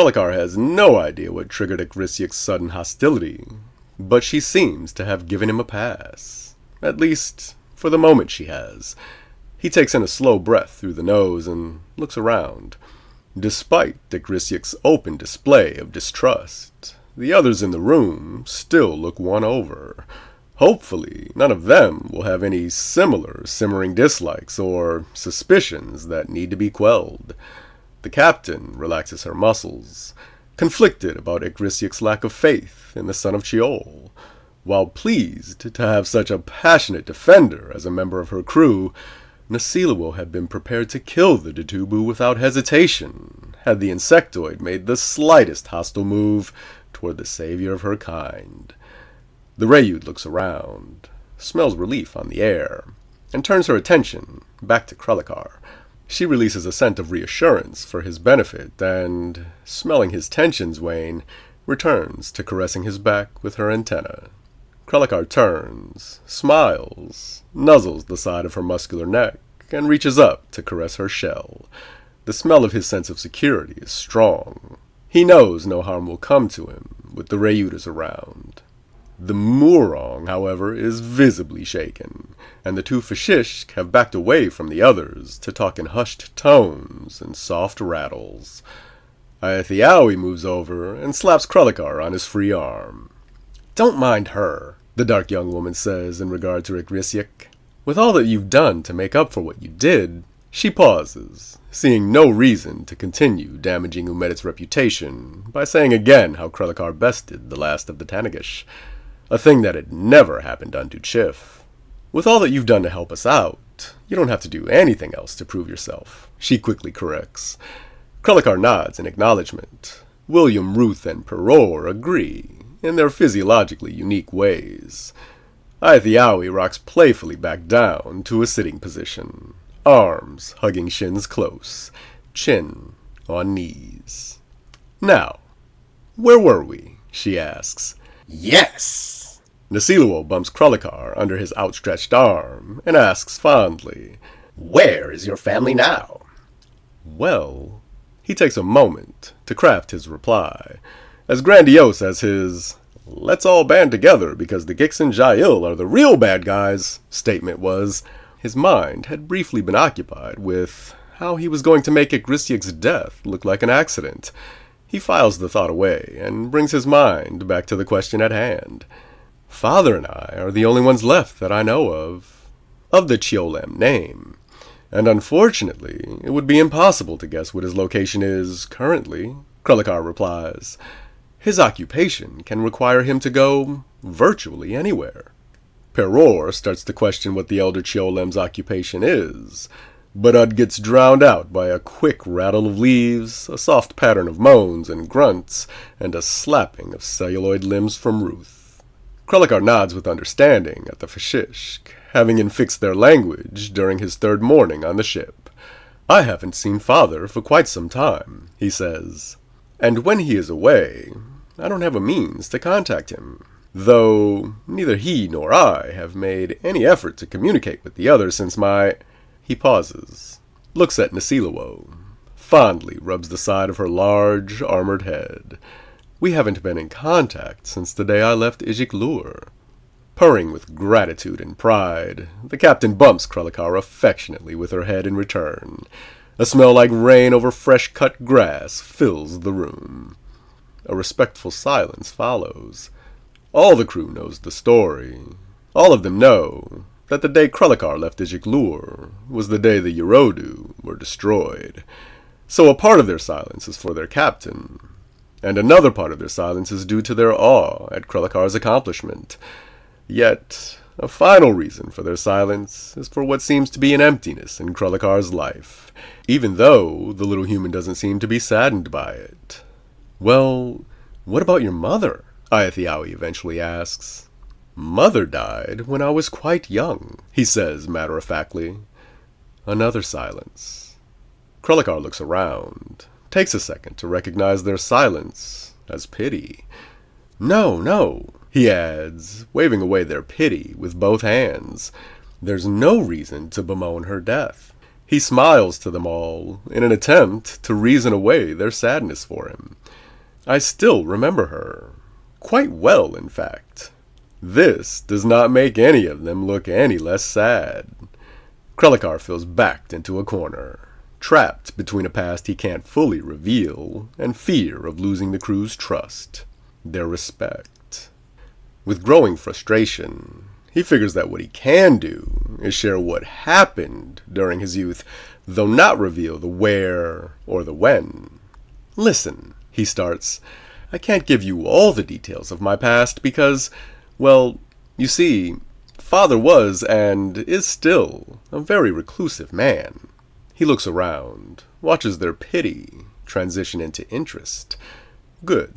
Krellikar has no idea what triggered Igrisyuk's sudden hostility, but she seems to have given him a pass. At least, for the moment she has. He takes in a slow breath through the nose and looks around. Despite Igrisyuk's open display of distrust, the others in the room still look one over. Hopefully, none of them will have any similar simmering dislikes or suspicions that need to be quelled. The captain relaxes her muscles, conflicted about Igrisyuk's lack of faith in the son of Sheol. While pleased to have such a passionate defender as a member of her crew, Nasilawo had been prepared to kill the Datubu without hesitation, had the insectoid made the slightest hostile move toward the savior of her kind. The Rayud looks around, smells relief on the air, and turns her attention back to Krellikar. She releases a scent of reassurance for his benefit and, smelling his tensions wane, returns to caressing his back with her antenna. Krellikar turns, smiles, nuzzles the side of her muscular neck, and reaches up to caress her shell. The smell of his sense of security is strong. He knows no harm will come to him with the Rayudas around. The Murong, however, is visibly shaken, and the two Fashishk have backed away from the others to talk in hushed tones and soft rattles. Aethiawi moves over and slaps Krellikar on his free arm. "Don't mind her," the dark young woman says in regard to Igrisyuk. "With all that you've done to make up for what you did," she pauses, seeing no reason to continue damaging Umedit's reputation by saying again how Krellikar bested the last of the Tanagish. A thing that had never happened unto Chif. "With all that you've done to help us out, you don't have to do anything else to prove yourself," she quickly corrects. Krellikar nods in acknowledgement. William, Ruth, and Peror agree, in their physiologically unique ways. Aethiawi rocks playfully back down to a sitting position, arms hugging shins close, chin on knees. "Now, where were we?" she asks. "Yes!" Nasilawo bumps Krellikar under his outstretched arm and asks fondly, "Where is your family now?" "Well," he takes a moment to craft his reply, as grandiose as his "let's all band together because the Gixen Jail are the real bad guys" statement was. His mind had briefly been occupied with how he was going to make Igrisyuk's death look like an accident. He files the thought away and brings his mind back to the question at hand. "Father and I are the only ones left that I know of the Chiolem name, and unfortunately it would be impossible to guess what his location is currently," Krellikar replies. "His occupation can require him to go virtually anywhere." Peror starts to question what the elder Chiolem's occupation is, but Ud gets drowned out by a quick rattle of leaves, a soft pattern of moans and grunts, and a slapping of celluloid limbs from Ruth. Krellikar nods with understanding at the Fashishk, having infixed their language during his third morning on the ship. "I haven't seen Father for quite some time," he says, "and when he is away, I don't have a means to contact him, though neither he nor I have made any effort to communicate with the others since my—" He pauses, looks at Nasilawo, fondly rubs the side of her large, armored head. "We haven't been in contact since the day I left Ijik-Lur." Purring with gratitude and pride, the captain bumps Krellikar affectionately with her head in return. A smell like rain over fresh-cut grass fills the room. A respectful silence follows. All the crew knows the story. All of them know that the day Krellikar left Ijik-Lur was the day the Yerodu were destroyed. So a part of their silence is for their captain, and another part of their silence is due to their awe at Krellikar's accomplishment. Yet, a final reason for their silence is for what seems to be an emptiness in Krellikar's life, even though the little human doesn't seem to be saddened by it. "Well, what about your mother?" Aethiawi eventually asks. "Mother died when I was quite young," he says matter-of-factly. Another silence. Krellikar looks around, takes a second to recognize their silence as pity. No, he adds, waving away their pity with both hands. There's no reason to bemoan her death. He smiles to them all in an attempt to reason away their sadness for him. I still remember her. Quite well, in fact. This does not make any of them look any less sad. Krelikar feels backed into a corner, trapped between a past he can't fully reveal and fear of losing the crew's trust, their respect. With growing frustration, he figures that what he can do is share what happened during his youth, though not reveal the where or the when. Listen, he starts, I can't give you all the details of my past because, well, you see, Father was and is still a very reclusive man. He looks around, watches their pity transition into interest. Good.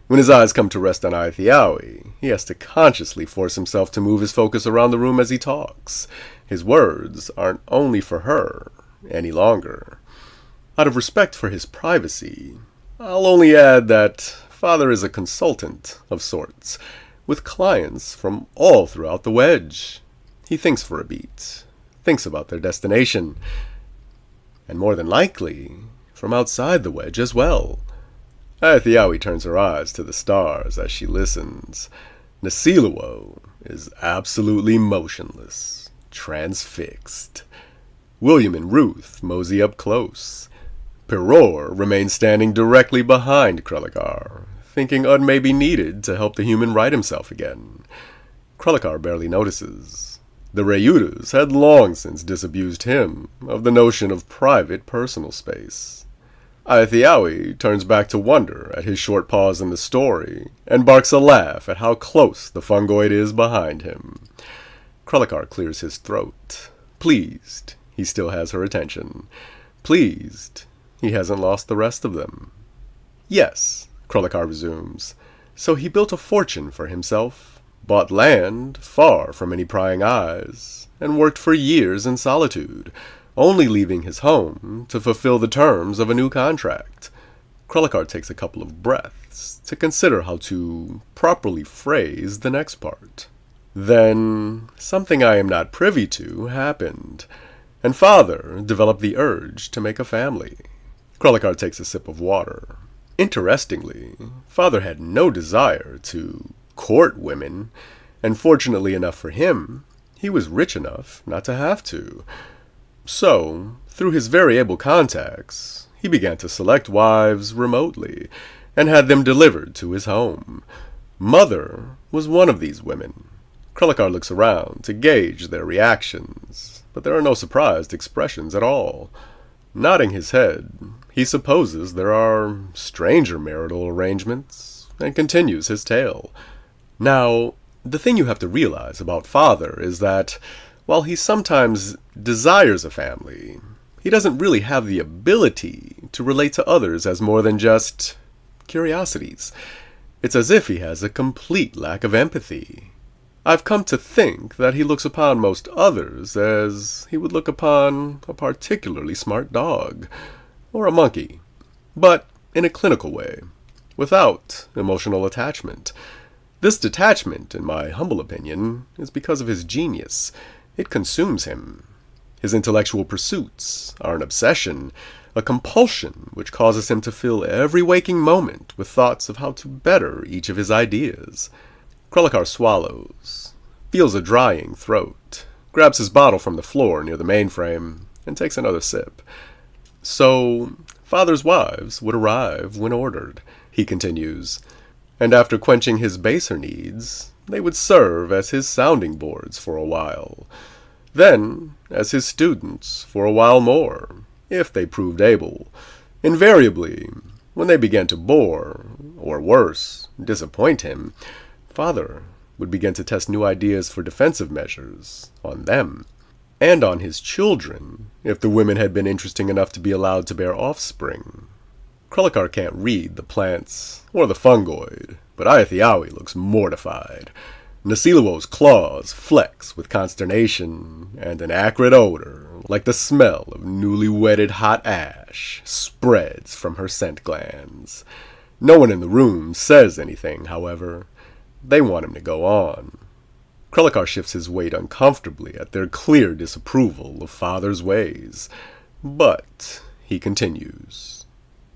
When his eyes come to rest on Aithiawi, he has to consciously force himself to move his focus around the room as he talks. His words aren't only for her any longer. Out of respect for his privacy, I'll only add that Father is a consultant of sorts, with clients from all throughout the Wedge. He thinks for a beat, thinks about their destination, and more than likely, from outside the Wedge as well. Aithiawi turns her eyes to the stars as she listens. Nasiluo is absolutely motionless, transfixed. William and Ruth mosey up close. Peror remains standing directly behind Krelikar, thinking Ud may be needed to help the human right himself again. Krelikar barely notices. The Reyudas had long since disabused him of the notion of private personal space. Aithiawi turns back to wonder at his short pause in the story, and barks a laugh at how close the fungoid is behind him. Krelikar clears his throat. Pleased, he still has her attention. Pleased, he hasn't lost the rest of them. Yes, Krelikar resumes. So he built a fortune for himself, bought land far from any prying eyes, and worked for years in solitude, only leaving his home to fulfill the terms of a new contract. Krelikar takes a couple of breaths to consider how to properly phrase the next part. Then, something I am not privy to happened, and Father developed the urge to make a family. Krelikar takes a sip of water. Interestingly, Father had no desire to court women, and fortunately enough for him, he was rich enough not to have to. So, through his very able contacts, he began to select wives remotely, and had them delivered to his home. Mother was one of these women. Krelikar looks around to gauge their reactions, but there are no surprised expressions at all. Nodding his head, he supposes there are stranger marital arrangements, and continues his tale. Now, the thing you have to realize about Father is that, while he sometimes desires a family, he doesn't really have the ability to relate to others as more than just curiosities. It's as if he has a complete lack of empathy. I've come to think that he looks upon most others as he would look upon a particularly smart dog, or a monkey, but in a clinical way, without emotional attachment. This detachment, in my humble opinion, is because of his genius. It consumes him. His intellectual pursuits are an obsession, a compulsion which causes him to fill every waking moment with thoughts of how to better each of his ideas. Krelikar swallows, feels a drying throat, grabs his bottle from the floor near the mainframe, and takes another sip. So, Father's wives would arrive when ordered, he continues, and after quenching his baser needs, they would serve as his sounding boards for a while, then as his students for a while more, if they proved able. Invariably, when they began to bore, or worse, disappoint him, Father would begin to test new ideas for defensive measures on them, and on his children, if the women had been interesting enough to be allowed to bear offspring. Krelikar can't read the plants or the fungoid, but Aithiawi looks mortified. Nasiluo's claws flex with consternation, and an acrid odor, like the smell of newly wetted hot ash, spreads from her scent glands. No one in the room says anything, however. They want him to go on. Krelikar shifts his weight uncomfortably at their clear disapproval of Father's ways. But, he continues,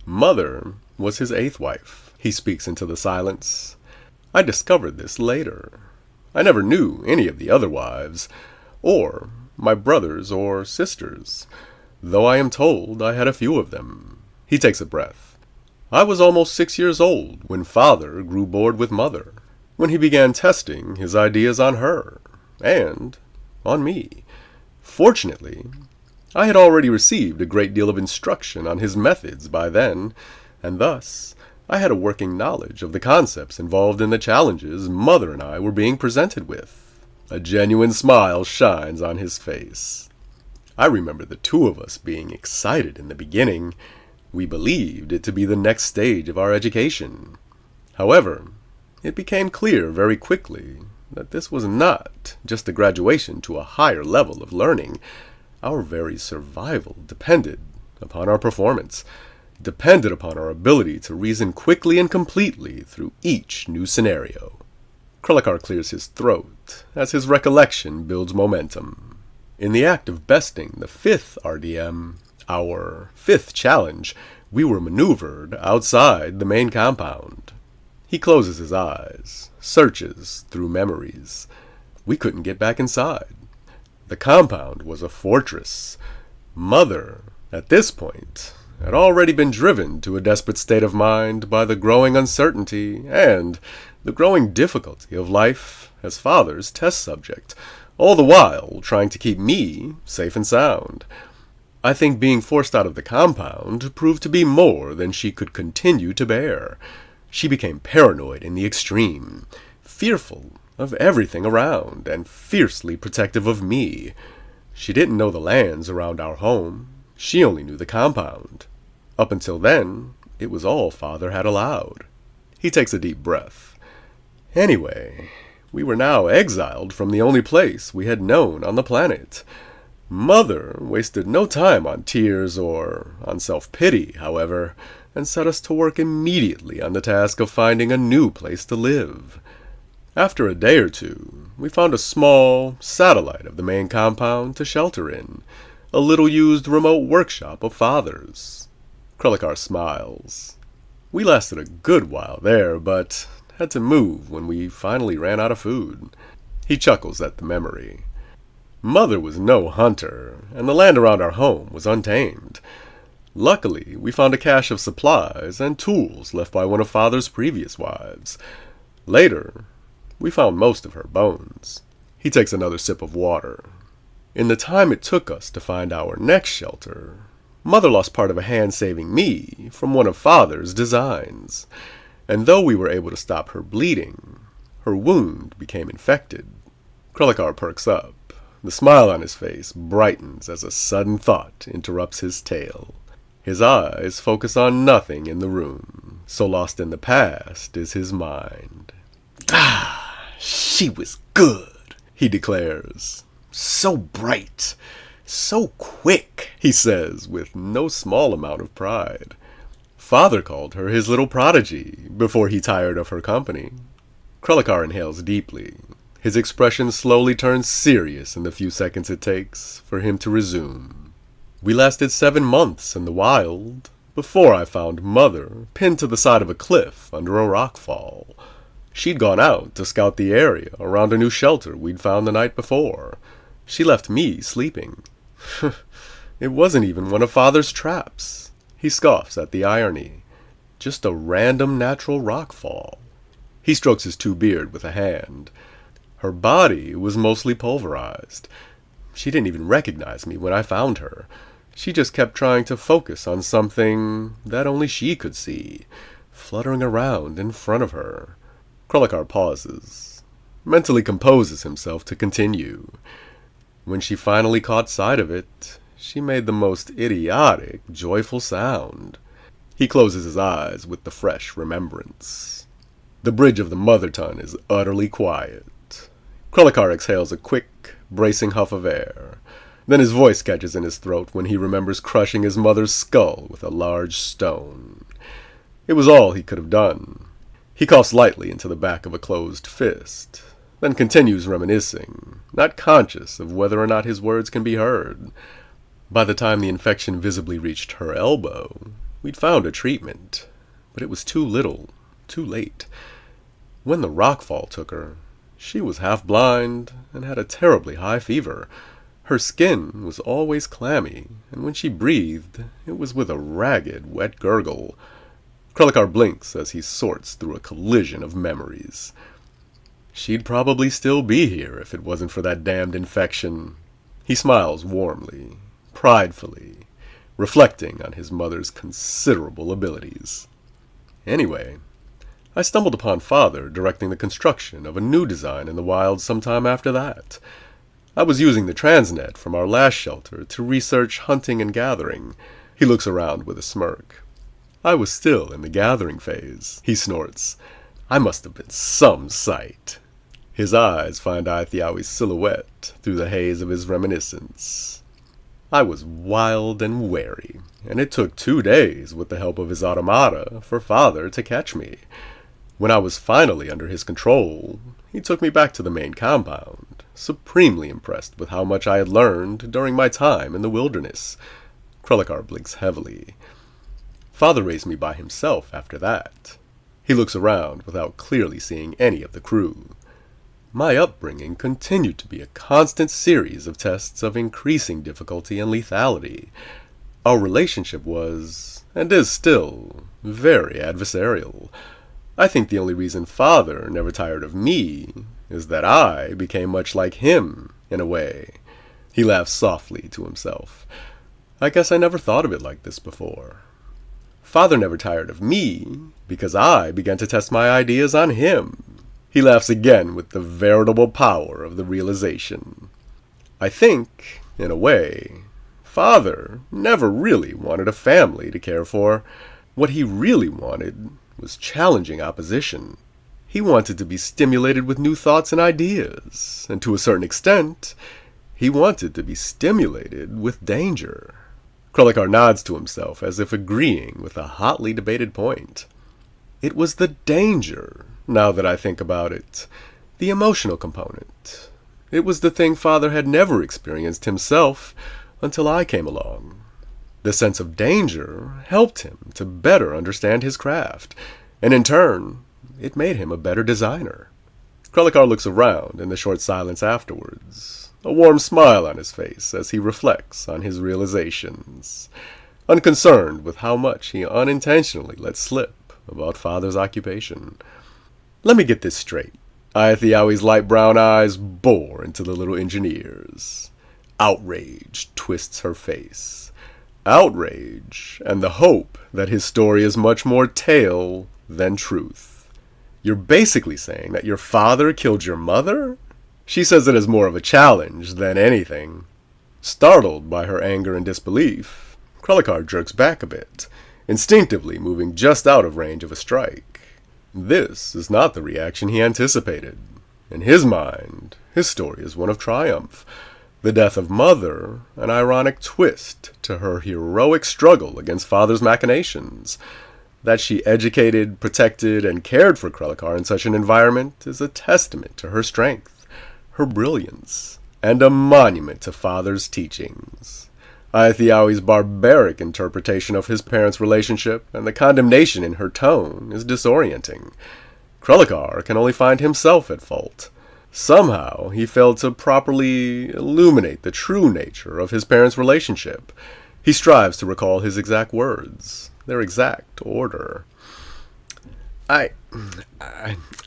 Mother was his eighth wife. He speaks into the silence. I discovered this later. I never knew any of the other wives, or my brothers or sisters, though I am told I had a few of them. He takes a breath. I was almost 6 years old when father grew bored with mother, when he began testing his ideas on her, and on me. Fortunately, I had already received a great deal of instruction on his methods by then, and thus I had a working knowledge of the concepts involved in the challenges mother and I were being presented with. A genuine smile shines on his face. I remember the two of us being excited in the beginning. We believed it to be the next stage of our education. However, it became clear very quickly that this was not just a graduation to a higher level of learning. Our very survival depended upon our performance, depended upon our ability to reason quickly and completely through each new scenario. Krellikar clears his throat as his recollection builds momentum. In the act of besting the fifth RDM, our fifth challenge, we were maneuvered outside the main compound. He closes his eyes, searches through memories. We couldn't get back inside. The compound was a fortress. Mother, at this point, had already been driven to a desperate state of mind by the growing uncertainty and the growing difficulty of life as father's test subject, all the while trying to keep me safe and sound. I think being forced out of the compound proved to be more than she could continue to bear. She became paranoid in the extreme, fearful of everything around, and fiercely protective of me. She didn't know the lands around our home. She only knew the compound. Up until then, it was all father had allowed. He takes a deep breath. Anyway, we were now exiled from the only place we had known on the planet. Mother wasted no time on tears or on self-pity, however, and set us to work immediately on the task of finding a new place to live. After a day or two, we found a small satellite of the main compound to shelter in, a little-used remote workshop of father's. Krellikar smiles. We lasted a good while there, but had to move when we finally ran out of food. He chuckles at the memory. Mother was no hunter, and the land around our home was untamed. Luckily, we found a cache of supplies and tools left by one of father's previous wives. Later, we found most of her bones. He takes another sip of water. In the time it took us to find our next shelter, Mother lost part of a hand saving me from one of father's designs. And though we were able to stop her bleeding, her wound became infected. Krellikar perks up. The smile on his face brightens as a sudden thought interrupts his tale. His eyes focus on nothing in the room, so lost in the past is his mind. Ah, she was good, he declares. so bright, so quick. He says with no small amount of pride. Father called her his little prodigy before he tired of her company. Krellikar inhales deeply. His expression slowly turns serious in the few seconds it takes for him to resume. We lasted 7 months in the wild before I found Mother pinned to the side of a cliff under a rockfall. She'd gone out to scout the area around a new shelter we'd found the night before. She left me sleeping. It wasn't even one of Father's traps. He scoffs at the irony. Just a random natural rockfall. He strokes his beard with a hand. Her body was mostly pulverized. She didn't even recognize me when I found her. She just kept trying to focus on something that only she could see, fluttering around in front of her. Krellikar pauses, mentally composes himself to continue. When she finally caught sight of it, she made the most idiotic, joyful sound. He closes his eyes with the fresh remembrance. The bridge of the mother tongue is utterly quiet. Krellikar exhales a quick, bracing huff of air. Then his voice catches in his throat when he remembers crushing his mother's skull with a large stone. It was all he could have done. He coughs lightly into the back of a closed fist, then continues reminiscing, not conscious of whether or not his words can be heard. By the time the infection visibly reached her elbow, we'd found a treatment, But it was too little, too late. When the rockfall took her, she was half blind and had a terribly high fever. Her skin was always clammy, and when she breathed, it was with a ragged, wet gurgle. Krellikar blinks as he sorts through a collision of memories. She'd probably still be here if it wasn't for that damned infection. He smiles warmly, pridefully, reflecting on his mother's considerable abilities. Anyway, I stumbled upon Father directing the construction of a new design in the wilds sometime after that. I was using the transnet from our last shelter to research hunting and gathering. He looks around with a smirk. I was still in the gathering phase, he snorts. I must have been some sight. His eyes find Aithiawi's silhouette through the haze of his reminiscence. I was wild and wary, and it took 2 days with the help of his automata for Father to catch me. When I was finally under his control, he took me back to the main compound, supremely impressed with how much I had learned during my time in the wilderness. Krellikar blinks heavily. Father raised me by himself after that. He looks around without clearly seeing any of the crew. My upbringing continued to be a constant series of tests of increasing difficulty and lethality. Our relationship was, and is still, very adversarial. I think the only reason Father never tired of me is that I became much like him, in a way. He laughs softly to himself. I guess I never thought of it like this before. Father never tired of me because I began to test my ideas on him. He laughs again with the veritable power of the realization. I think, in a way, Father never really wanted a family to care for. What he really wanted was challenging opposition. He wanted to be stimulated with new thoughts and ideas, and to a certain extent, he wanted to be stimulated with danger. Krellikar nods to himself as if agreeing with a hotly debated point. It was the danger, now that I think about it, the emotional component. It was the thing Father had never experienced himself until I came along. The sense of danger helped him to better understand his craft, and in turn, it made him a better designer. Krellikar looks around in the short silence afterwards, a warm smile on his face as he reflects on his realizations, unconcerned with how much he unintentionally let slip about Father's occupation. Let me get this straight. Aithiawi's light brown eyes bore into the little engineer's. Outrage twists her face. Outrage, and the hope that his story is much more tale than truth. You're basically saying that your father killed your mother? She says it as more of a challenge than anything. Startled by her anger and disbelief, Krellikar jerks back a bit, instinctively moving just out of range of a strike. This is not the reaction he anticipated. In his mind, his story is one of triumph. The death of Mother, an ironic twist to her heroic struggle against Father's machinations. That she educated, protected, and cared for Krellikar in such an environment is a testament to her strength, her brilliance, and a monument to Father's teachings. Aithiawi's barbaric interpretation of his parents' relationship and the condemnation in her tone is disorienting. Krellikar can only find himself at fault. Somehow, he failed to properly illuminate the true nature of his parents' relationship. He strives to recall his exact words, their exact order. I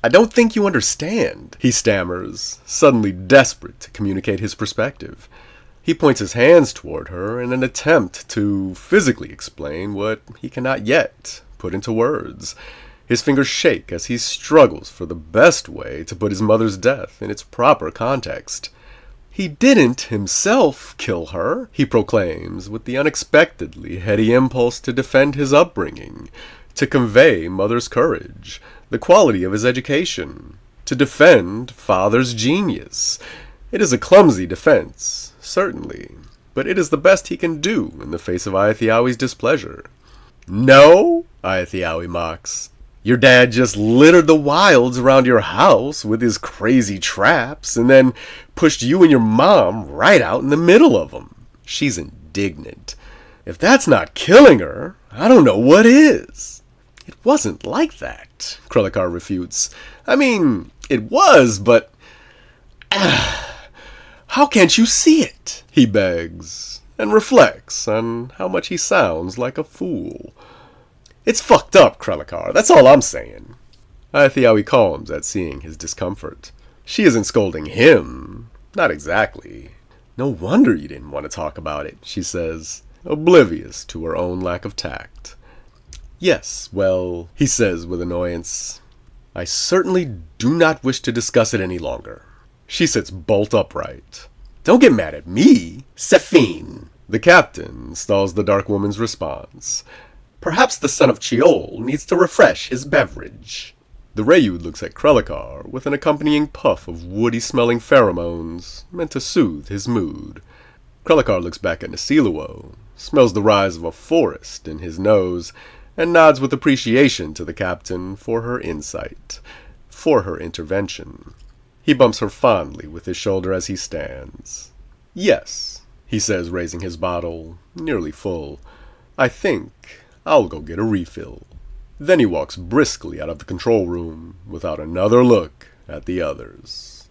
don't think you understand, he stammers, suddenly desperate to communicate his perspective. He points his hands toward her in an attempt to physically explain what he cannot yet put into words. His fingers shake as he struggles for the best way to put his mother's death in its proper context. He didn't himself kill her, he proclaims with the unexpectedly heady impulse to defend his upbringing, to convey Mother's courage, the quality of his education, to defend Father's genius. It is a clumsy defense, certainly, but it is the best he can do in the face of Aithiawi's displeasure. No, Aithiawi mocks. Your dad just littered the wilds around your house with his crazy traps and then pushed you and your mom right out in the middle of them. She's indignant. If that's not killing her, I don't know what is. It wasn't like that, Krelikar refutes. I mean, it was, but... how can't you see it? He begs, and reflects on how much he sounds like a fool. It's fucked up, Krelikar, that's all I'm saying. Aethiawi calms at seeing his discomfort. She isn't scolding him. Not exactly. No wonder you didn't want to talk about it, she says, oblivious to her own lack of tact. Yes, well, he says with annoyance, I certainly do not wish to discuss it any longer. She sits bolt upright. Don't get mad at me, Sephine. The captain stalls the dark woman's response. Perhaps the son of Cheol needs to refresh his beverage. The Rayud looks at Krelikar with an accompanying puff of woody-smelling pheromones meant to soothe his mood. Krelikar looks back at Nasiluo, smells the rise of a forest in his nose, and nods with appreciation to the captain for her insight, for her intervention. He bumps her fondly with his shoulder as he stands. Yes, he says, raising his bottle, nearly full. I think I'll go get a refill. Then he walks briskly out of the control room without another look at the others.